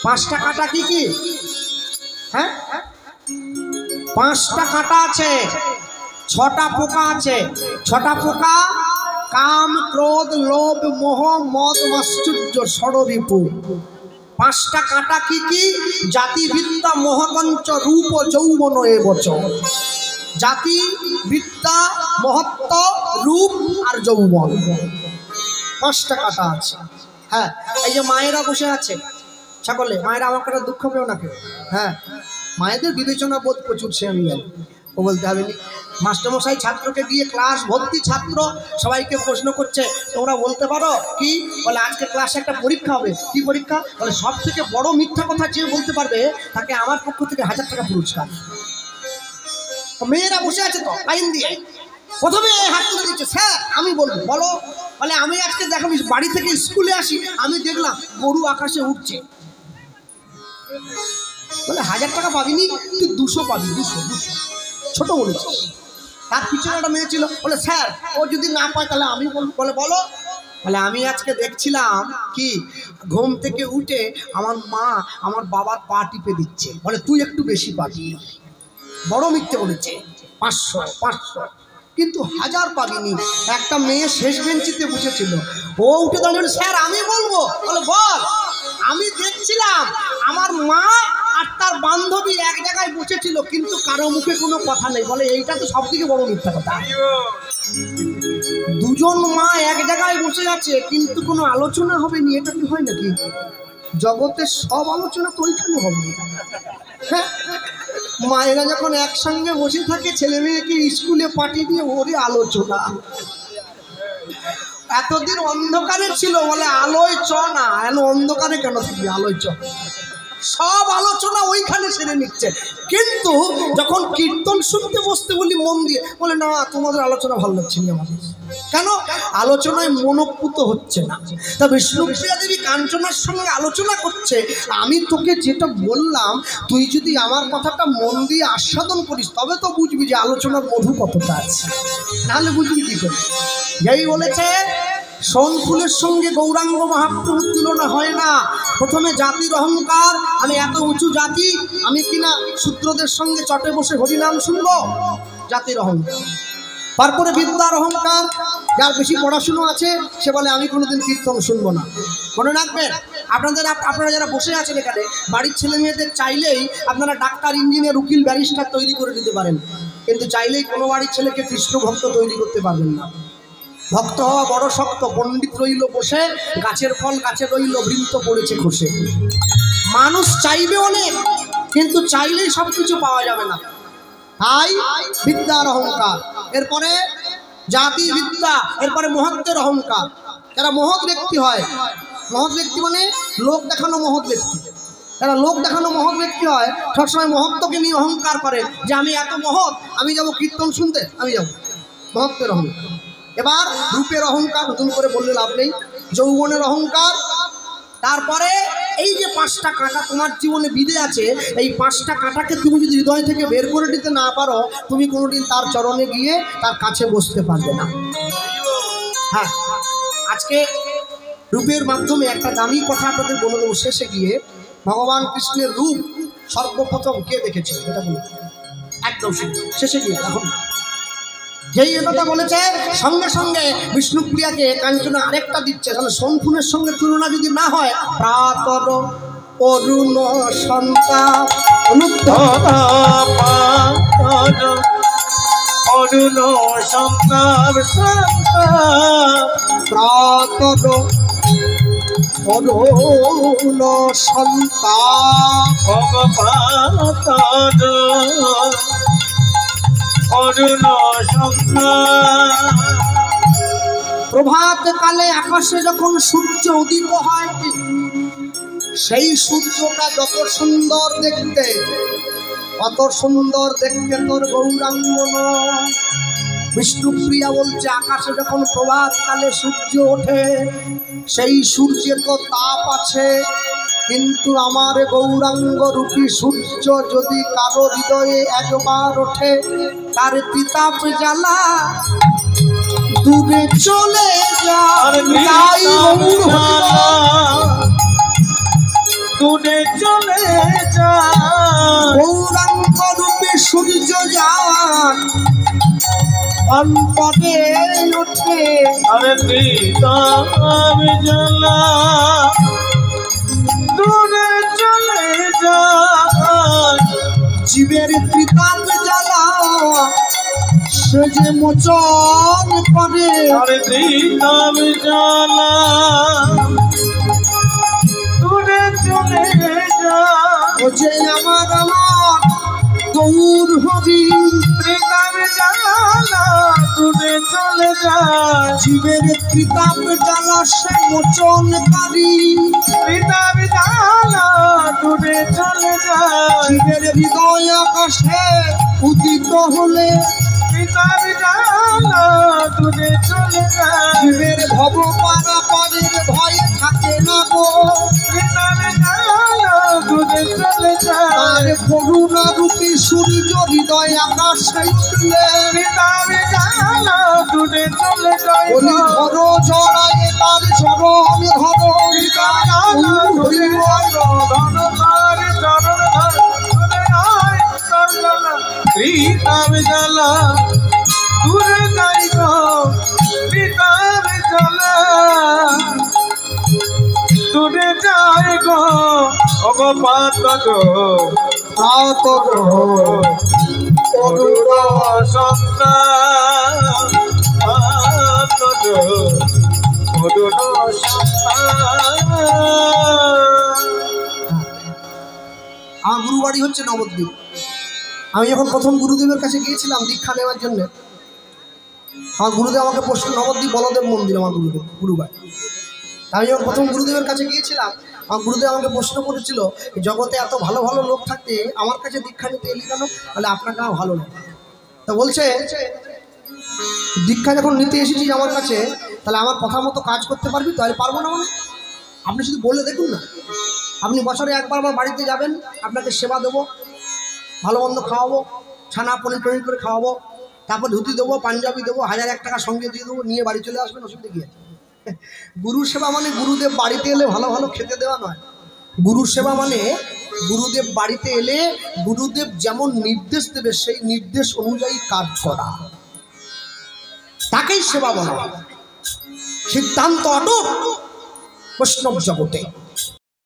পাঁচটা কাঁটা কি কি? হ্যাঁ, পাঁচটা কাঁটা আছে, ছটা পোকা আছে। ছটা পোকা কাম, ক্রোধ, লোভ, মোহ, মদ, মাশ্চর্য, ষড়রিপু। পাঁচটা কাঁটা কি কি? জাতি, বিদ্যা, মহতঞ্চ, রূপ, যৌবন এবচ। জাতি, বিদ্যা, মহত্ব, রূপ আর যৌবন, পাঁচটা কাঁটা আছে। হ্যাঁ, এই যে মায়েরা বসে আছে সকলে, মায়েরা আমার কথা দুঃখ পেও না কেউ। হ্যাঁ, মায়েদের বিবেচনা বোধ প্রচুর, সে আমি জানি, ও বলতে হবে। মাস্টারমশাই ছাত্রকে দিয়ে, ক্লাস ভর্তি ছাত্র, সবাইকে প্রশ্ন করছে, তোমরা বলতে পারো কি? বলে আজকে ক্লাসে একটা পরীক্ষা হবে। কি পরীক্ষা? বলে সব থেকে বড় মিথ্যা কথা যে বলতে পারবে তাকে আমার পক্ষ থেকে 1000 টাকা পুরস্কার। মেয়েরা বসে আছে তো লাইন দিয়ে, প্রথমে হাত তুলে দিচ্ছে, স্যার আমি বলবো। বলো। বলে আমি আজকে দেখো বাড়ি থেকে স্কুলে আসি, আমি দেখলাম গরু আকাশে উঠছে। বলে 1000 টাকা পাবিনি, তুই 200 পাবি, 200 ছোট বলেছিস। তার পিছনে একটা মেয়ে ছিল, বলে স্যার ও যদি না পায় তাহলে আমি বলবো। বলে বলো। বলে আমি আজকে দেখছিলাম কি, ঘুম থেকে উঠে আমার মা আমার বাবার পা টিপে দিচ্ছে। বলে তুই একটু বেশি পাবি। বড় মিথ্যে বলেছে। 500 কিন্তু 1000 পাবিনি। একটা মেয়ে শেষ বেঞ্চিতে বসেছিল, ও উঠে দাঁড়িয়ে, স্যার আমি বলবো। বলে বল। আমি দেখছিলাম আমার মা আর তার বান্ধবী এক জায়গায় বসেছিল, কিন্তু কারো মুখে কোনো কথা নেই। বলে এইটা তো সব থেকে বড় মিথ্যা কথা। দুজন মা এক জায়গায় বসে আছে কিন্তু কোনো আলোচনা হবে নি, এটা কি হয় নাকি? জগতের সব আলোচনা তো ওইখানে হবে। হ্যাঁ, মায়েরা যখন একসঙ্গে বসে থাকে, ছেলে মেয়েকে স্কুলে পাঠিয়ে দিয়ে ওরে আলোচনা। এতদিন অন্ধকারে ছিল, বলে আলোয় চ না, এন অন্ধকারে কেন থাকবে, আলোয় চ। সব আলোচনা ওইখানে সেরে নিচ্ছে। কিন্তু যখন কীর্তন শুনতে বসতে বলি মন দিয়ে, বলে না তোমাদের আলোচনা ভালো লাগছে না আমাদের। কেন? আলোচনায় মনোপুত হচ্ছে না। তা বিষ্ণুপ্রিয়া দেবী কাঞ্চনার সঙ্গে আলোচনা করছে, আমি তোকে যেটা বললাম তুই যদি আমার কথাটা মন দিয়ে আস্বাদন করিস তবে তো বুঝবি যে আলোচনার মধু কতটা আছে, নাহলে বুঝবি কি করে। যেই বলেছে সোনফুলের সঙ্গে গৌরাঙ্গ মহাপ্রভুর তুলনা হয় না। প্রথমে জাতির অহংকার, আমি এত উঁচু জাতি, আমি কিনা শূদ্রদের সঙ্গে চটে বসে হরিনাম শুনবো, জাতির অহংকার। তারপরে বিদ্যার অহংকার, যার বেশি পড়াশুনো আছে সে বলে আমি কোনোদিন কীর্তন শুনবো না। মনে রাখবেন, আপনারা যারা বসে আছেন এখানে, বাড়ির ছেলে মেয়েদের চাইলেই আপনারা ডাক্তার, ইঞ্জিনিয়ার, উকিল, ব্যারিস্টার তৈরি করে দিতে পারেন, কিন্তু চাইলেই কোনো বাড়ির ছেলেকে কৃষ্ণ ভক্ত তৈরি করতে পারবেন না। ভক্ত হওয়া বড় শক্ত। পণ্ডিত রইল বসে, গাছের ফল গাছে রইল, বৃন্ত পড়েছে খসে। মানুষ চাইবে অনেক, কিন্তু চাইলেই সব কিছু পাওয়া যাবে না। তাই বিদ্যার অহংকার, এরপরে জাতি বিদ্যা, এরপরে মহত্বের অহংকার। যারা মহৎ ব্যক্তি হয়, মহৎ ব্যক্তি মানে লোক দেখানো মহৎ ব্যক্তি, যারা লোক দেখানো মহৎ ব্যক্তি হয় সবসময় মহত্বকে নিয়ে অহংকার করে যে আমি এত মহৎ, আমি যাব কীর্তন শুনতে, আমি যাব। মহত্বের অহংকার। এবার রূপের অহংকার, নতুন করে বললে লাভ নেই। যৌবনের অহংকার। তারপরে এই যে 5টা কাঁটা তোমার জীবনে বিঁধে আছে, এই 5টা কাঁটাকে তুমি যদি হৃদয় থেকে বের করে দিতে না পারো, তুমি কোনোদিন তার চরণে গিয়ে তার কাছে বসতে পারবে না। হ্যাঁ, আজকে রূপের মাধ্যমে একটা দামি কথা আপনাদের বলে দেবো শেষে গিয়ে। ভগবান কৃষ্ণের রূপ সর্বপ্রথম কে দেখেছে এটা বলুন, একদম শেষে গিয়ে। এখন যেই কথা বলেছে, সঙ্গে সঙ্গে বিষ্ণুপ্রিয়াকে কাঞ্চনা আরেকটা দিচ্ছে, তাহলে সোনফুলের সঙ্গে তুলনা যদি না হয়, প্রাতর অরুণ সন্তাপ অরুণ সন্তাপ প্রাতর অরুণ সন্তাপ প্রভাত কালে আকাশে যখন সূর্য উদিত হয়, সেই সূর্যটা যত সুন্দর দেখতে, অত সুন্দর দেখতে তোর গৌরাঙ্গ নয়। বিষ্ণুপ্রিয়া বলছে আকাশে যখন প্রভাত কালে সূর্য ওঠে, সেই সূর্যের তো তাপ আছে, কিন্তু আমার গৌরাঙ্গ রূপী সূর্য যদি কারো হৃদয়ে একবার ওঠে, তার তিতাপ জ্বালা দূরে চলে যায়। দূরে চলে যায় গৌরাঙ্গ রূপে সূর্য যান অন্তরে ওঠে আরে প্রীতম জ্বালা দূরে চলে যায় জীবের প্রীতম জ্বালা সে যে মোচন করে আরে প্রীতম জ্বালা দূরে চলে যায় ও যে আমার গৌর হরি প্রীতম জ্বালা দূরে চলে যায় জীবের প্রীতম জ্বালা সে মোচন করি প্রীতম জ্বালা দূরে চলে যায় জীবের হৃদয় আকাশে উদিত হলে প্রীতম জ্বালা দূরে চলে যায় জীবের ভব পারাপারের ভয় থাকে না গো প্রীতম জ্বালা দূরে চলে যায় তার করুণা রূপী সূর্য হৃদয় আকাশে উঠলে প্রীতম জ্বালা দূরে চলে যায় বলি ধরো জড়ায় তার চরণ ধরো প্রীতম জ্বালা দূরে যাই গো প্রীতম জ্বালা দূরে যাই গো ওগো পাতক অরুণ সন্তান পাতক অরুণ সন্তান। আমার গুরু বাড়ি হচ্ছে নবদ্বীপ। আমি যখন প্রথম গুরুদেবের কাছে গিয়েছিলাম দীক্ষা নেওয়ার জন্য, আমার গুরুদেব আমাকে প্রশ্ন, নবদ্বীপ বলদেব মন্দির আমার গুরু বাড়ি। আমি যখন প্রথম গুরুদেবের কাছে গিয়েছিলাম, আমার গুরুদেব আমাকে প্রশ্ন করেছিল, জগতে এত ভালো ভালো লোক থাকতে আমার কাছে দীক্ষা নিতে এলি কেন? তাহলে আপনাকে আমার ভালো লাগে। তা বলছে, দীক্ষা যখন নিতে এসেছিস আমার কাছে, তাহলে আমার কথা মতো কাজ করতে পারবি? তাহলে পারবো না মানে? আপনি শুধু বলে দেখুন না, আপনি বছরে একবার আমার বাড়িতে যাবেন, আপনাকে সেবা দেবো, ভালো মন্দ খাওয়াবো, ছানা পনির টনির করে খাওয়াবো, তারপর ধুতি দেবো, পাঞ্জাবি দেবো, 1001 টাকা সঙ্গে দিয়ে দেবো, নিয়ে বাড়ি চলে আসবেন, অসুবিধা কি আছে? গুরু সেবা মানে গুরুদেব বাড়িতে এলে ভালো ভালো খেতে দেওয়া নয়। গুরু সেবা মানে গুরুদেব বাড়িতে এলে গুরুদেব যেমন নির্দেশ দেবে সেই নির্দেশ অনুযায়ী কাজ করা, তাকেই সেবা বলা। সিদ্ধান্ত অটুট বৈষ্ণব জগতে।